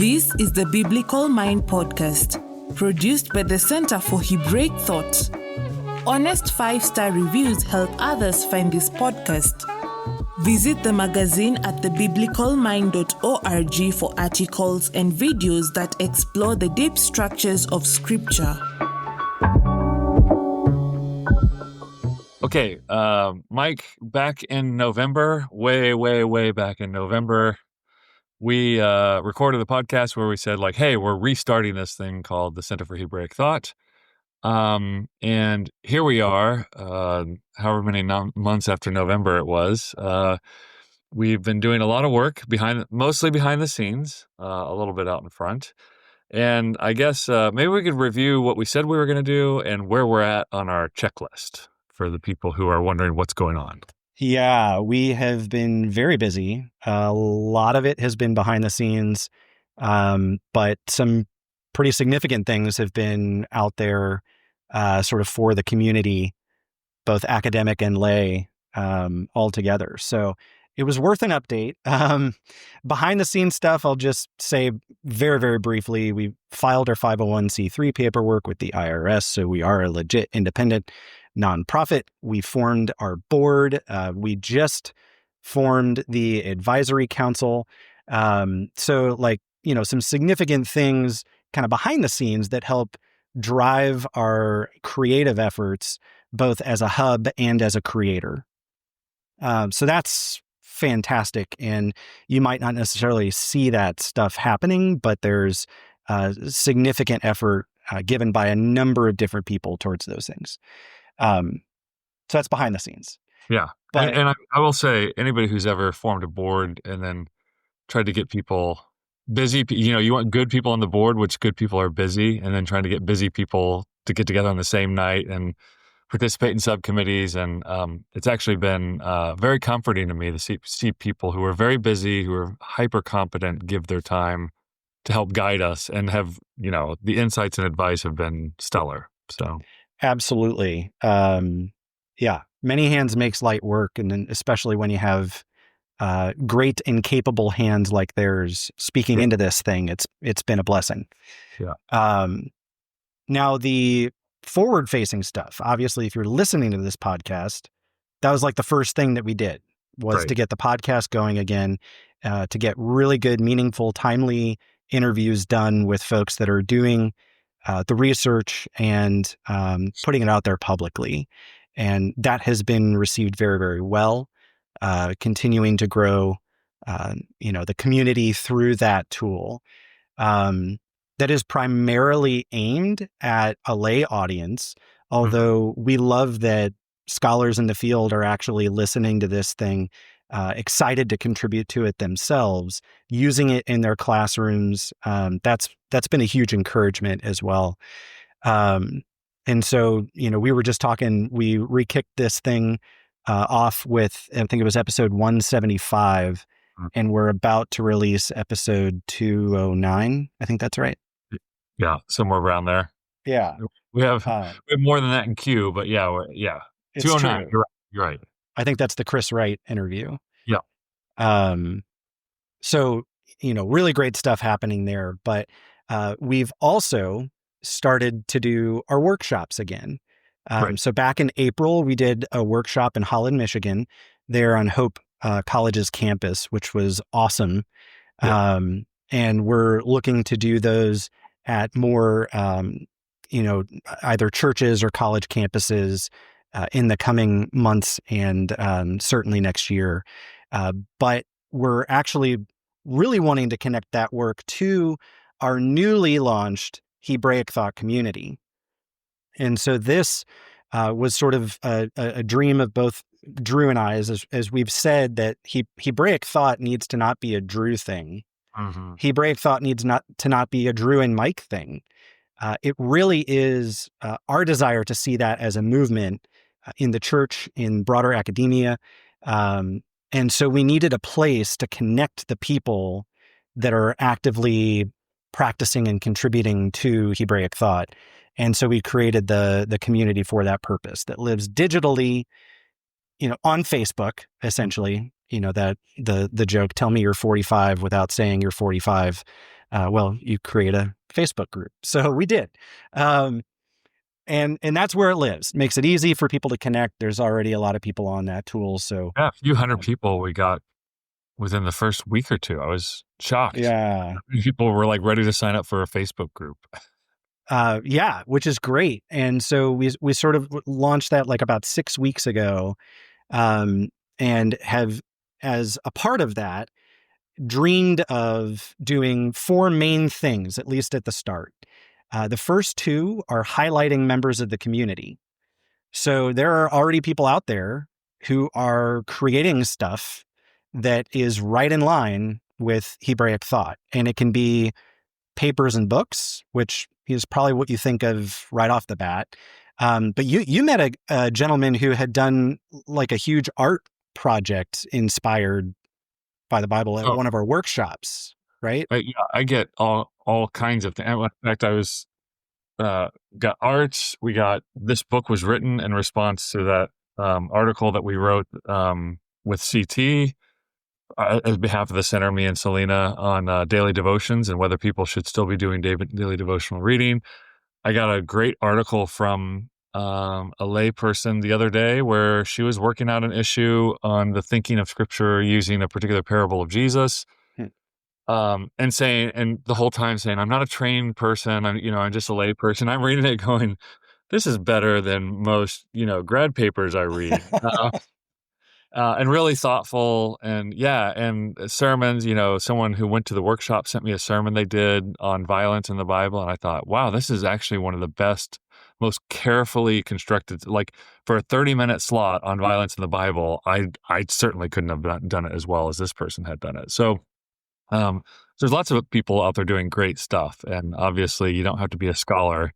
This is the Biblical Mind Podcast, produced by the Center for Hebraic Thought. Honest 5-star reviews help others find this podcast. Visit the magazine at thebiblicalmind.org for articles and videos that explore the deep structures of Scripture. Okay, Mike, back in November, way back in November, we recorded a podcast where we said, like, hey, we're restarting this thing called the Center for Hebraic Thought. And here we are, however many months after November it was. We've been doing a lot of work mostly behind the scenes, a little bit out in front. And I guess maybe we could review what we said we were going to do and where we're at on our checklist for the people who are wondering what's going on. Yeah, we have been very busy. A lot of it has been behind the scenes, but some pretty significant things have been out there sort of for the community, both academic and lay, all together. So it was worth an update. Behind the scenes stuff, I'll just say very, very briefly, we filed our 501c3 paperwork with the IRS, so we are a legit independent nonprofit. We formed our board. We just formed the advisory council. So some significant things kind of behind the scenes that help drive our creative efforts, both as a hub and as a creator. So that's fantastic. And you might not necessarily see that stuff happening, but there's significant effort given by a number of different people towards those things. So that's behind the scenes. Yeah. But, and I will say, anybody who's ever formed a board and then tried to get people busy, you want good people on the board, which good people are busy, and then trying to get busy people to get together on the same night and participate in subcommittees. And it's actually been very comforting to me to see people who are very busy, who are hyper competent, give their time to help guide us and have, the insights and advice have been stellar. So absolutely. Yeah. Many hands makes light work. And then especially when you have great and capable hands like theirs speaking into this thing, it's been a blessing. Yeah. Now the forward-facing stuff, obviously, if you're listening to this podcast, that was like the first thing that we did was to get the podcast going again, to get really good, meaningful, timely interviews done with folks that are doing the research and putting it out there publicly. And that has been received very, very well, continuing to grow, the community through that tool. That is primarily aimed at a lay audience, although we love that scholars in the field are actually listening to this thing, excited to contribute to it themselves, using it in their classrooms. That's been a huge encouragement as well. And so, we were just talking, we re-kicked this thing off with, I think it was episode 175, and we're about to release episode 209. I think that's right. Yeah, somewhere around there. Yeah. We have more than that in queue, but yeah, 209. You're right. I think that's the Chris Wright interview. Yeah. So, really great stuff happening there. But we've also started to do our workshops again. So back in April, we did a workshop in Holland, Michigan, there on Hope College's campus, which was awesome. Yeah. And we're looking to do those at more, either churches or college campuses in the coming months and certainly next year. But we're actually really wanting to connect that work to our newly launched Hebraic Thought community. And so this was sort of a dream of both Dru and I, as we've said, that Hebraic Thought needs to not be a Dru thing. Mm-hmm. Hebraic Thought needs to not be a Dru and Mike thing. It really is our desire to see that as a movement in the church, in broader academia. And so we needed a place to connect the people that are actively practicing and contributing to Hebraic Thought. And so we created the community for that purpose that lives digitally, on Facebook, essentially. That the joke, tell me you're 45 without saying you're 45. well, you create a Facebook group. So we did. And that's where it lives. Makes it easy for people to connect. There's already a lot of people on that tool. So Yeah, a few hundred people we got within the first week or two. I was shocked. yeah. People were like ready to sign up for a Facebook group. Yeah, which is great. And so we sort of launched that like about 6 weeks ago, and have, as a part of that, dreamed of doing 4 main things, at least at the start. The first 2 are highlighting members of the community. So there are already people out there who are creating stuff that is right in line with Hebraic thought. And it can be papers and books, which is probably what you think of right off the bat. But you met a gentleman who had done like a huge art project inspired by the Bible at one of our workshops, right? Yeah, I get all kinds of things. In fact, I was got arts. We got this book was written in response to that article that we wrote with CT on behalf of the center, me and Selena, on daily devotions and whether people should still be doing daily devotional reading. I got a great article from a lay person the other day where she was working out an issue on the thinking of Scripture using a particular parable of Jesus. And the whole time saying, I'm not a trained person. I'm just a lay person. I'm reading it going, this is better than most, grad papers I read. And really thoughtful, and sermons. Someone who went to the workshop sent me a sermon they did on violence in the Bible, and I thought, wow, this is actually one of the best, most carefully constructed. Like for a 30-minute slot on violence in the Bible, I certainly couldn't have done it as well as this person had done it. So there's lots of people out there doing great stuff, and obviously you don't have to be a scholar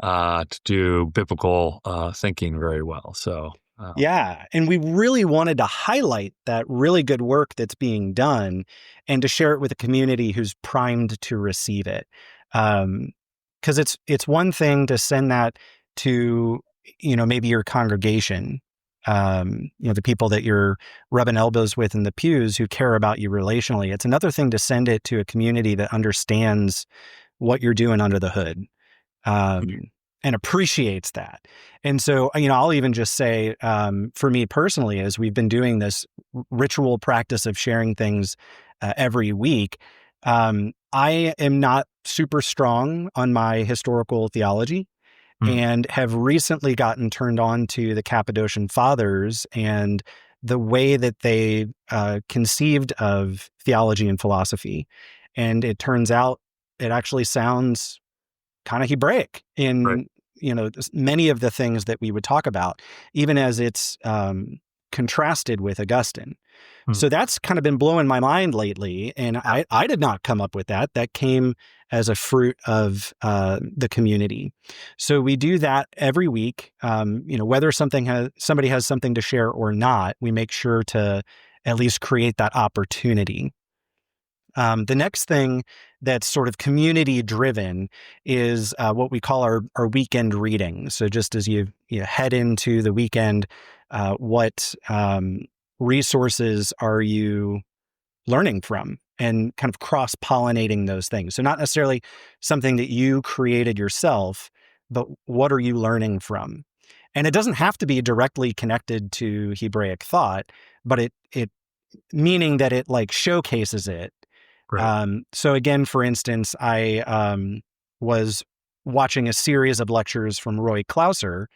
to do biblical thinking very well. So. Yeah. And we really wanted to highlight that really good work that's being done and to share it with a community who's primed to receive it. Because it's one thing to send that to, maybe your congregation, the people that you're rubbing elbows with in the pews who care about you relationally. It's another thing to send it to a community that understands what you're doing under the hood. And appreciates that. And so, I'll even just say, for me personally, as we've been doing this ritual practice of sharing things every week, I am not super strong on my historical theology and have recently gotten turned on to the Cappadocian Fathers and the way that they conceived of theology and philosophy. And it turns out it actually sounds kind of Hebraic in, right. Many of the things that we would talk about, even as it's contrasted with Augustine. So that's kind of been blowing my mind lately. And I did not come up with that. That came as a fruit of the community. So we do that every week. Whether somebody has something to share or not, we make sure to at least create that opportunity. The next thing that's sort of community driven is what we call our weekend reading. So just as you head into the weekend, what resources are you learning from, and kind of cross-pollinating those things. So not necessarily something that you created yourself, but what are you learning from? And it doesn't have to be directly connected to Hebraic thought, but it meaning that it like showcases it. Right. So again, for instance, I was watching a series of lectures from Roy Clauser,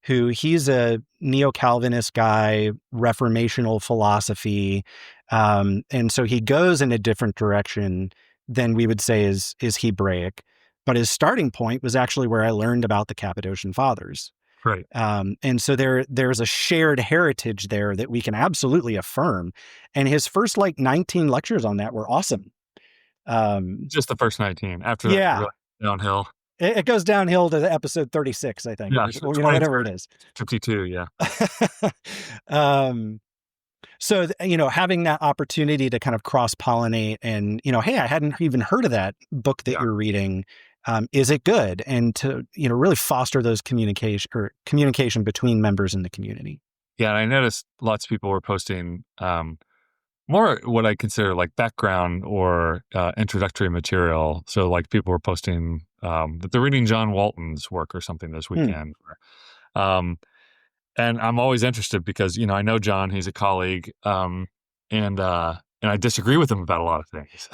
who he's a neo-Calvinist guy, reformational philosophy. And so he goes in a different direction than we would say is Hebraic. But his starting point was actually where I learned about the Cappadocian Fathers. Right. And so there's a shared heritage there that we can absolutely affirm. And his first 19 lectures on that were awesome. Just the first 19. After that, really downhill. It goes downhill to episode 36, I think. Yeah, or whatever it is. 52, yeah. So, having that opportunity to kind of cross-pollinate and, hey, I hadn't even heard of that book that you're reading. Is it good? And to, really foster those communication between members in the community. Yeah, and I noticed lots of people were posting more what I consider like background or introductory material. So like people were posting that they're reading John Walton's work or something this weekend. Um, and I'm always interested because, I know John, he's a colleague, and I disagree with him about a lot of things.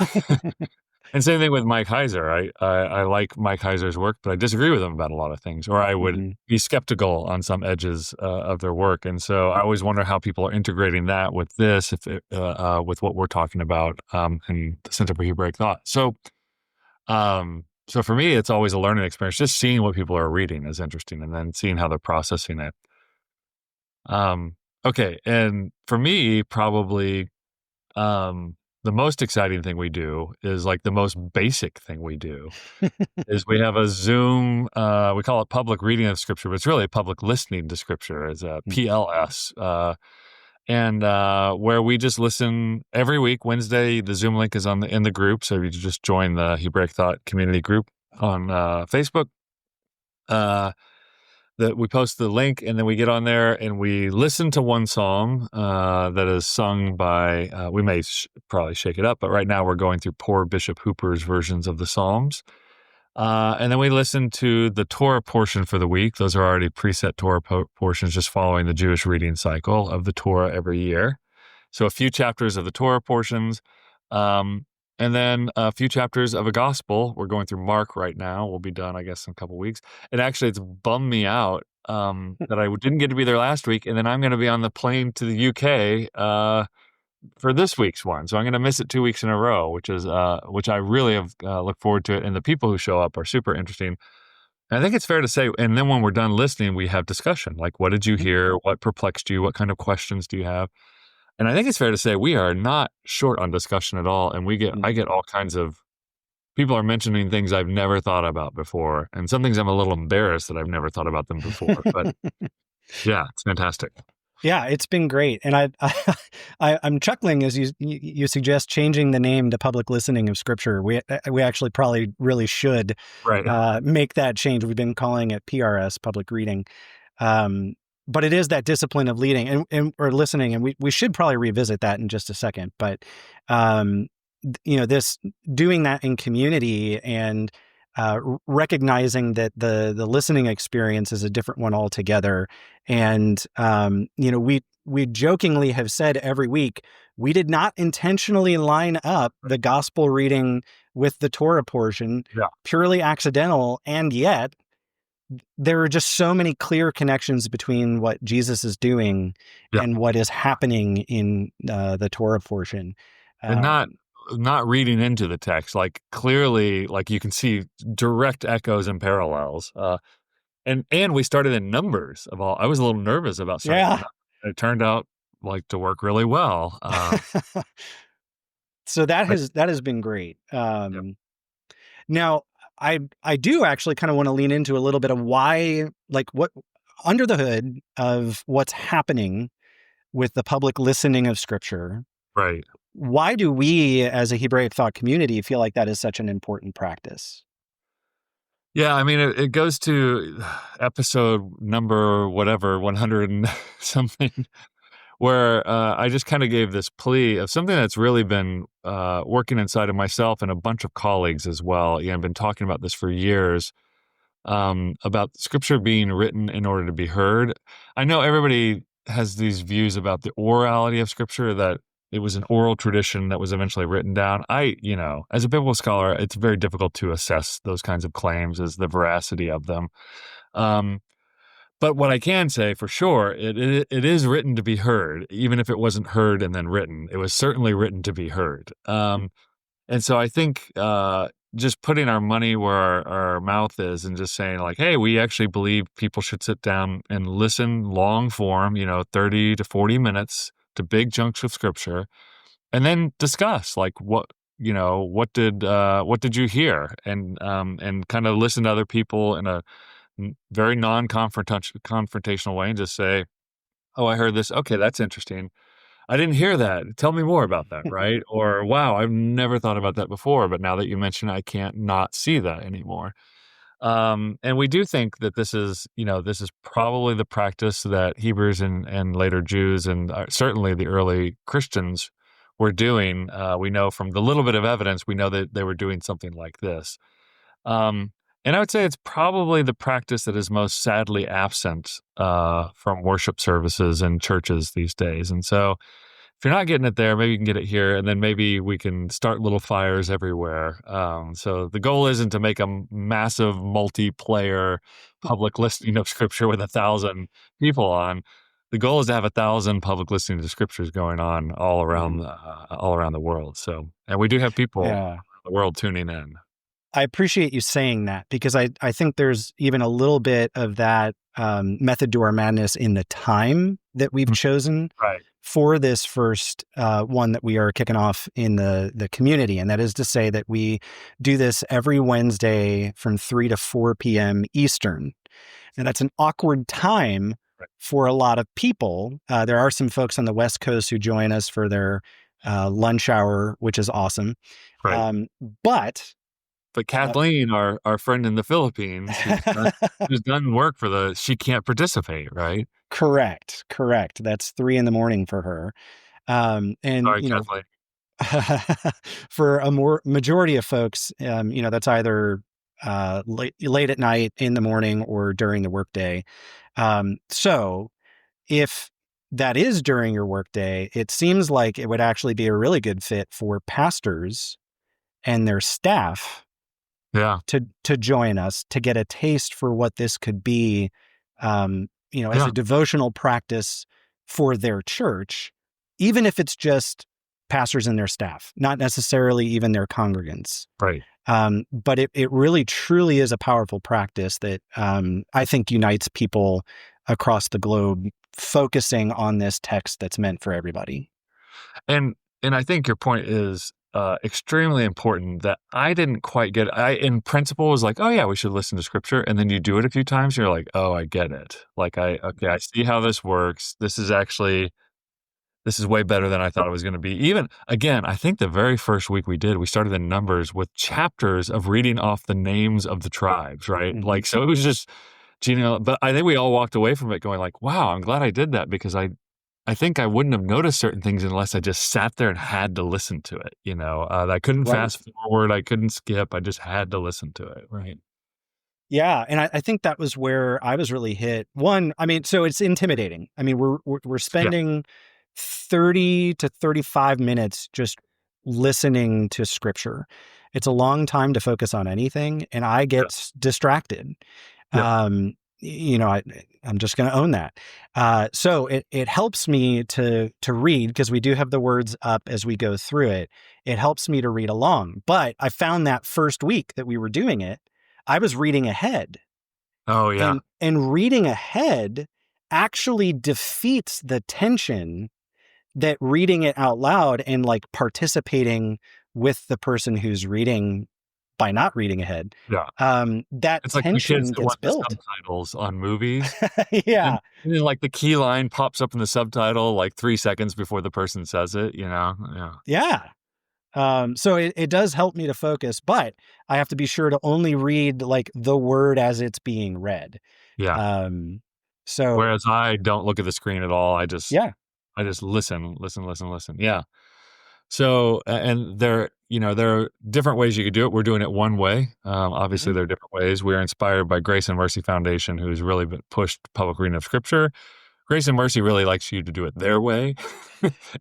And same thing with Mike Heiser. I like Mike Heiser's work, but I disagree with him about a lot of things, or I would be skeptical on some edges of their work. And so I always wonder how people are integrating that with this, with what we're talking about in the Center for Hebraic Thought. So for me, it's always a learning experience. Just seeing what people are reading is interesting, and then seeing how they're processing it. Okay, and for me, probably the most exciting thing we do is like the most basic thing we do is we have a Zoom, we call it public reading of scripture, but it's really public listening to scripture. It's a PLS. And where we just listen every week. Wednesday, the Zoom link is in the group. So you just join the Hebraic Thought community group on Facebook. That we post the link, and then we get on there and we listen to one psalm that is sung by, we may probably shake it up, but right now we're going through poor Bishop Hooper's versions of the Psalms. And then we listen to the Torah portion for the week. Those are already preset Torah portions, just following the Jewish reading cycle of the Torah every year. So a few chapters of the Torah portions, and then a few chapters of a gospel. We're going through Mark right now. We'll be done, I guess, in a couple of weeks. And actually, it's bummed me out that I didn't get to be there last week. And then I'm going to be on the plane to the UK for this week's one. So I'm going to miss it 2 weeks in a row, which I really have look forward to it. And the people who show up are super interesting. And I think it's fair to say, and then when we're done listening, we have discussion. Like, what did you hear? What perplexed you? What kind of questions do you have? And I think it's fair to say we are not short on discussion at all. And I get all kinds of, people are mentioning things I've never thought about before. And some things I'm a little embarrassed that I've never thought about them before. But yeah, it's fantastic. Yeah, it's been great. And I'm chuckling as you suggest changing the name to public listening of scripture. We actually probably really should make that change. We've been calling it PRS, public reading. But it is that discipline of leading or listening, and we should probably revisit that in just a second. But this doing that in community and recognizing that the listening experience is a different one altogether. And we jokingly have said every week we did not intentionally line up the gospel reading with the Torah portion, purely accidental, and yet there are just so many clear connections between what Jesus is doing and what is happening in the Torah portion. And not reading into the text, like clearly, like you can see direct echoes and parallels. And we started in Numbers of all. I was a little nervous about starting. Yeah. It turned out like to work really well. So that has been great. Now, I do actually kind of want to lean into a little bit of why, like what under the hood of what's happening with the public listening of scripture. Right. Why do we as a Hebraic thought community feel like that is such an important practice? Yeah, I mean, it goes to episode number, whatever, 100 and something, where I just kind of gave this plea of something that's really been working inside of myself and a bunch of colleagues as well. I've been talking about this for years, about scripture being written in order to be heard. I know everybody has these views about the orality of scripture, that it was an oral tradition that was eventually written down. As a biblical scholar, it's very difficult to assess those kinds of claims as the veracity of them. But what I can say for sure, it is written to be heard, even if it wasn't heard and then written. It was certainly written to be heard. And so I think just putting our money where our mouth is and just saying like, hey, we actually believe people should sit down and listen long form, 30 to 40 minutes to big chunks of scripture, and then discuss like what did you hear, and kind of listen to other people in a very non-confrontational way and just say, oh, I heard this. Okay, that's interesting. I didn't hear that. Tell me more about that, right? Or, wow, I've never thought about that before, but now that you mention it, I can't not see that anymore. And we do think that this is probably the practice that Hebrews and later Jews and certainly the early Christians were doing. We know from the little bit of evidence, we know that they were doing something like this. And I would say it's probably the practice that is most sadly absent from worship services and churches these days. And so if you're not getting it there, maybe you can get it here, and then maybe we can start little fires everywhere. So the goal isn't to make a massive multiplayer public listening of scripture with 1,000 people on. The goal is to have 1,000 public listening to scriptures going on all around the world. So, and we do have people around the world tuning in. I appreciate you saying that, because I think there's even a little bit of that method to our madness in the time that we've chosen for this first one that we are kicking off in the community. And that is to say that we do this every Wednesday from 3 to 4 p.m. Eastern. And that's an awkward time for a lot of people. There are some folks on the West Coast who join us for their lunch hour, which is awesome. But Kathleen, our friend in the Philippines, who's done work for she can't participate, right? Correct. That's 3 a.m. for her. And sorry, Kathleen. For a majority of folks, that's either late at night, in the morning, or during the workday. So if that is during your workday, it seems like it would actually be a really good fit for pastors and their staff to join us, to get a taste for what this could be, as a devotional practice for their church, even if it's just pastors and their staff, not necessarily even their congregants. Right. But it really, truly is a powerful practice that I think unites people across the globe, focusing on this text that's meant for everybody. And I think your point is extremely important that I didn't quite get. In principle, was like, oh yeah, we should listen to scripture. And then you do it a few times, and you're like, oh, I get it. Like, I see how this works. This is way better than I thought it was going to be. Even, again, I think the very first week we started in Numbers with chapters of reading off the names of the tribes, right? Mm-hmm. Like, so it was just, but I think we all walked away from it going like, wow, I'm glad I did that, because I think I wouldn't have noticed certain things unless I just sat there and had to listen to it. I couldn't fast forward. I couldn't skip. I just had to listen to it. Right. Yeah. And I think that was where I was really hit. One, so it's intimidating. We're spending 30 to 35 minutes just listening to scripture. It's a long time to focus on anything, and I get distracted. I'm just going to own that. So it helps me to read, because we do have the words up as we go through it. It helps me to read along. But I found that first week that we were doing it, I was reading ahead. Oh, yeah. And reading ahead actually defeats the tension that reading it out loud and like participating with the person who's reading by not reading ahead. That it's tension like gets built. Subtitles on movies. And then, like, the key line pops up in the subtitle like 3 seconds before the person says it, So it does help me to focus, but I have to be sure to only read like the word as it's being read. So whereas I don't look at the screen at all. I just listen. Yeah. So, and there are different ways you could do it. We're doing it one way. Obviously, there are different ways. We're inspired by Grace and Mercy Foundation, who's really pushed public reading of scripture. Grace and Mercy really likes you to do it their way,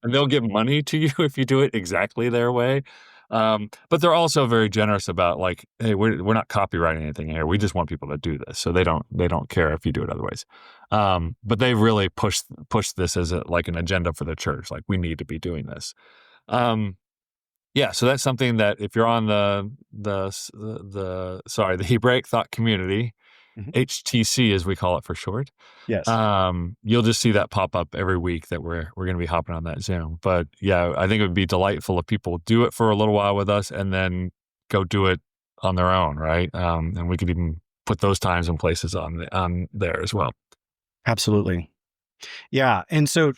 and they'll give money to you if you do it exactly their way. But they're also very generous about like, hey, we're not copywriting anything here. We just want people to do this, so they don't care if you do it other ways. But they really push this as like an agenda for the church. Like, we need to be doing this. So that's something that if you're on the Hebraic Thought Community, HTC as we call it for short. Yes. You'll just see that pop up every week that we're going to be hopping on that Zoom. But yeah, I think it would be delightful if people do it for a little while with us and then go do it on their own, right? And we could even put those times and places on there as well. Absolutely. Yeah. And so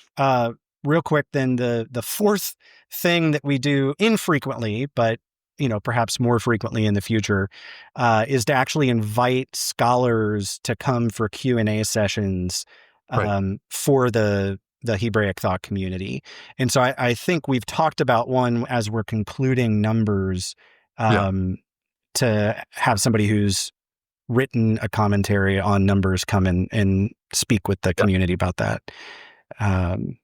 real quick, then the fourth thing that we do infrequently, but perhaps more frequently in the future, is to actually invite scholars to come for Q&A sessions for the the Hebraic thought community. And so I think we've talked about one as we're concluding numbers, to have somebody who's written a commentary on numbers come in and speak with the community about that. And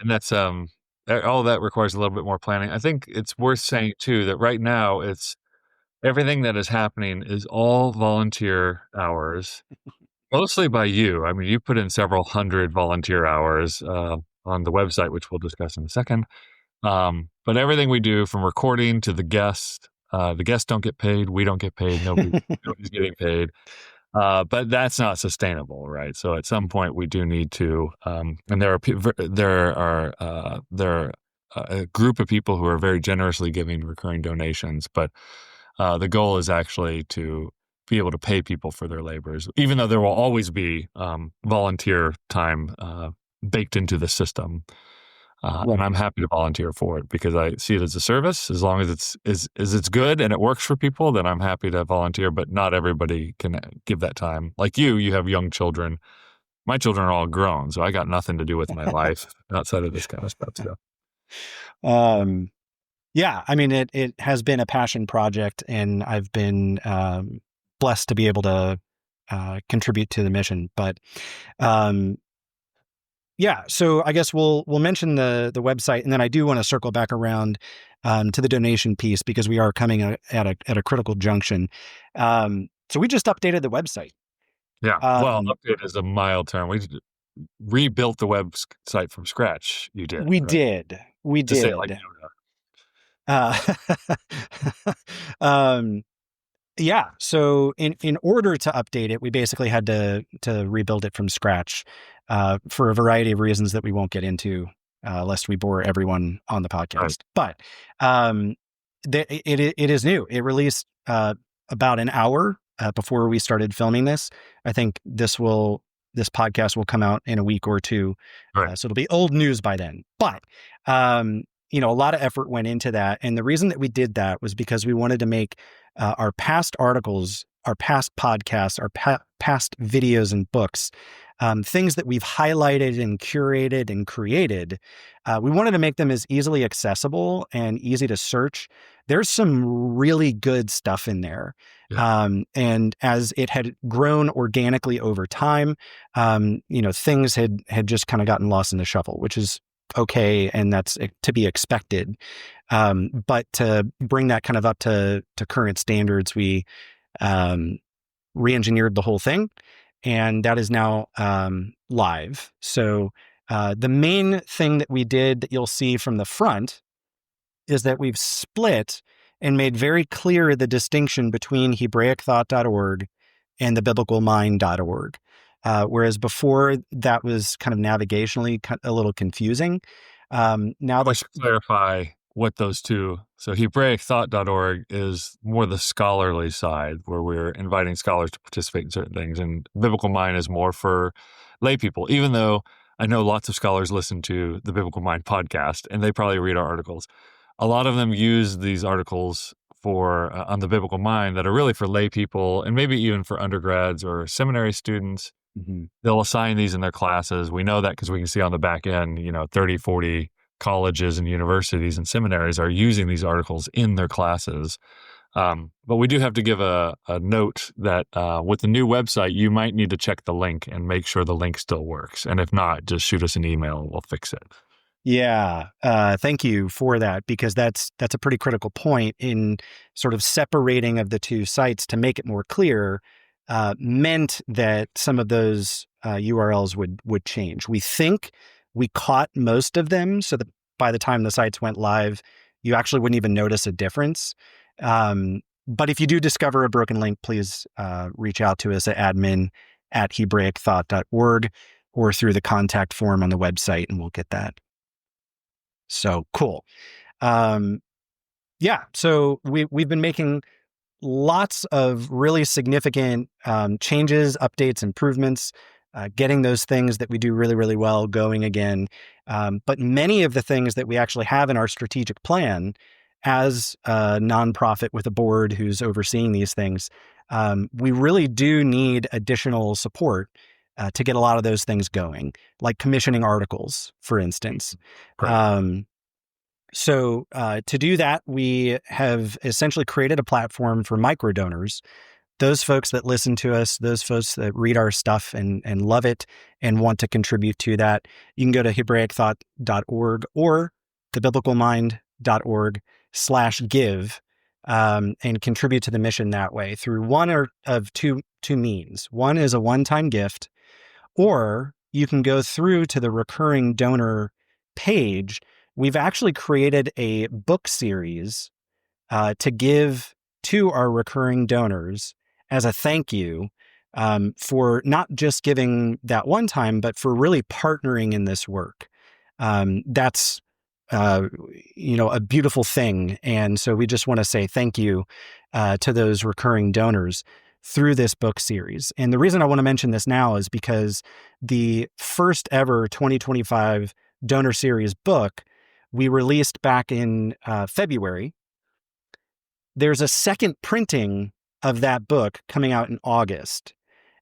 that's all that requires a little bit more planning. I think it's worth saying too that right now it's everything that is happening is all volunteer hours, mostly by you. I mean, you put in several hundred volunteer hours on the website, which we'll discuss in a second. But everything we do, from recording to the guests don't get paid. We don't get paid. Nobody's getting paid. But that's not sustainable, right? So at some point we do need to, and there are a group of people who are very generously giving recurring donations, but the goal is actually to be able to pay people for their labors, even though there will always be volunteer time baked into the system. And I'm happy to volunteer for it because I see it as a service. As long as it's good and it works for people, then I'm happy to volunteer. But not everybody can give that time. Like you have young children. My children are all grown, so I got nothing to do with my life outside of this kind of stuff. So. Yeah, I mean, it has been a passion project, and I've been blessed to be able to contribute to the mission. But yeah, so I guess we'll mention the website, and then I do want to circle back around to the donation piece because we are coming at a critical junction. So we just updated the website. Yeah, well, update is a mild term. We rebuilt the website from scratch. You did. We right? did. We to did. Say it like Yoda. Yeah. So in order to update it, we basically had to rebuild it from scratch for a variety of reasons that we won't get into, lest we bore everyone on the podcast. Right. But it is new. It released about an hour before we started filming this. I think this podcast will come out in a week or two. Right. So it'll be old news by then. But a lot of effort went into that. And the reason that we did that was because we wanted to make our past articles, our past podcasts, our past videos and books, things that we've highlighted and curated and created. We wanted to make them as easily accessible and easy to search. There's some really good stuff in there. Yeah. And as it had grown organically over time, things had just kind of gotten lost in the shuffle, which is okay, and that's to be expected. But to bring that kind of up to current standards, we re-engineered the whole thing, and that is now live. So the main thing that we did that you'll see from the front is that we've split and made very clear the distinction between HebraicThought.org and thebiblicalmind.org. Whereas before that was kind of navigationally a little confusing. Now I should clarify what those two. So HebraicThought.org is more the scholarly side, where we're inviting scholars to participate in certain things, and Biblical Mind is more for lay people. Even though I know lots of scholars listen to the Biblical Mind podcast, and they probably read our articles. A lot of them use these articles for on the Biblical Mind that are really for lay people, and maybe even for undergrads or seminary students. Mm-hmm. They'll assign these in their classes. We know that because we can see on the back end, 30, 40 colleges and universities and seminaries are using these articles in their classes. But we do have to give a note that with the new website, you might need to check the link and make sure the link still works. And if not, just shoot us an email and we'll fix it. Yeah. Thank you for that, because that's a pretty critical point in sort of separating of the two sites to make it more clear. Meant that some of those URLs would change. We think we caught most of them, so that by the time the sites went live, you actually wouldn't even notice a difference. But if you do discover a broken link, please reach out to us at admin@HebraicThought.org or through the contact form on the website, and we'll get that. So cool. Yeah, so we've been making lots of really significant changes, updates, improvements, getting those things that we do really, really well going again. But many of the things that we actually have in our strategic plan as a nonprofit with a board who's overseeing these things, we really do need additional support to get a lot of those things going, like commissioning articles, for instance. So to do that, we have essentially created a platform for micro donors. Those folks that listen to us, those folks that read our stuff and love it and want to contribute to that, you can go to HebraicThought.org or thebiblicalmind.org/give and contribute to the mission that way through one of two means. One is a one-time gift, or you can go through to the recurring donor page. We've actually created a book series to give to our recurring donors as a thank you for not just giving that one time, but for really partnering in this work. That's a beautiful thing. And so we just want to say thank you to those recurring donors through this book series. And the reason I want to mention this now is because the first ever 2025 donor series book we released back in February. There's a second printing of that book coming out in August.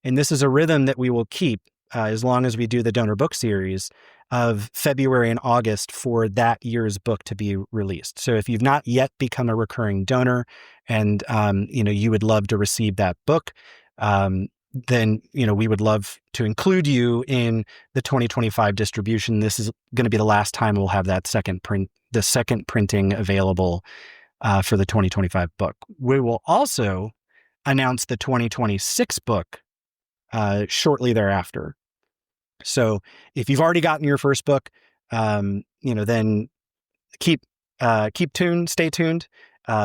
And this is a rhythm that we will keep as long as we do the donor book series of February and August for that year's book to be released. So if you've not yet become a recurring donor and you would love to receive that book, then we would love to include you in the 2025 distribution. This is going to be the last time we'll have that second printing available for the 2025 book. We will also announce the 2026 book shortly thereafter. So if you've already gotten your first book, then keep tuned, stay tuned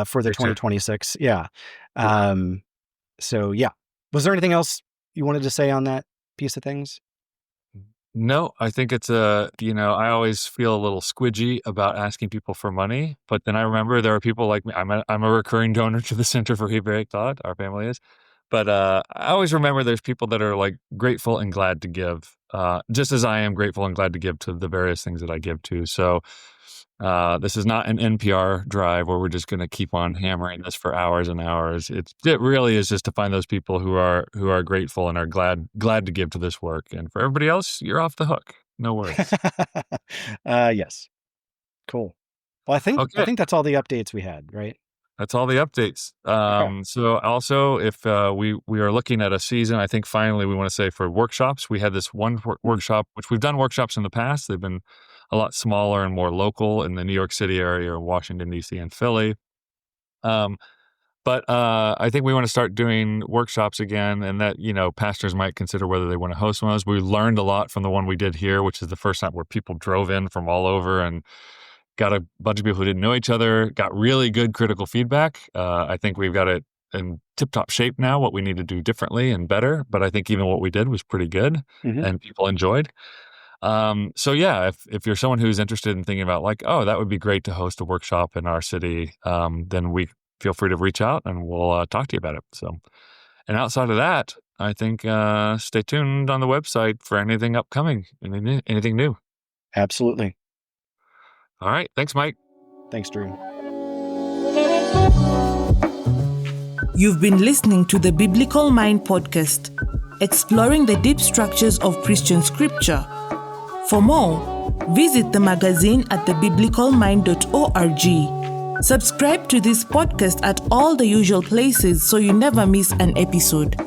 for the 2026. Yeah. So yeah. Was there anything else you wanted to say on that piece of things? No, I think it's I always feel a little squidgy about asking people for money, but then I remember there are people like me. I'm a recurring donor to the Center for Hebraic Thought. Our family is. But I always remember there's people that are like grateful and glad to give, just as I am grateful and glad to give to the various things that I give to. So this is not an NPR drive where we're just going to keep on hammering this for hours and hours. It really is just to find those people who are grateful and are glad to give to this work. And for everybody else, you're off the hook. No worries. Yes. Cool. Well, I think that's all the updates we had, right? That's all the updates. So also, if we are looking at a season, I think finally we want to say for workshops, we had this one workshop, which we've done workshops in the past. They've been a lot smaller and more local in the New York City area, Washington, D.C., and Philly. But I think we want to start doing workshops again, and that, pastors might consider whether they want to host one of those. We learned a lot from the one we did here, which is the first time where people drove in from all over and got a bunch of people who didn't know each other, got really good critical feedback. I think we've got it in tip-top shape now, what we need to do differently and better. But I think even what we did was pretty good and people enjoyed. So yeah, if you're someone who's interested in thinking about like, oh, that would be great to host a workshop in our city, then we feel free to reach out and we'll talk to you about it. So, and outside of that, I think stay tuned on the website for anything upcoming, anything new. Absolutely. All right. Thanks, Mike. Thanks, Drew. You've been listening to the Biblical Mind podcast, exploring the deep structures of Christian scripture. For more, visit the magazine at thebiblicalmind.org. Subscribe to this podcast at all the usual places so you never miss an episode.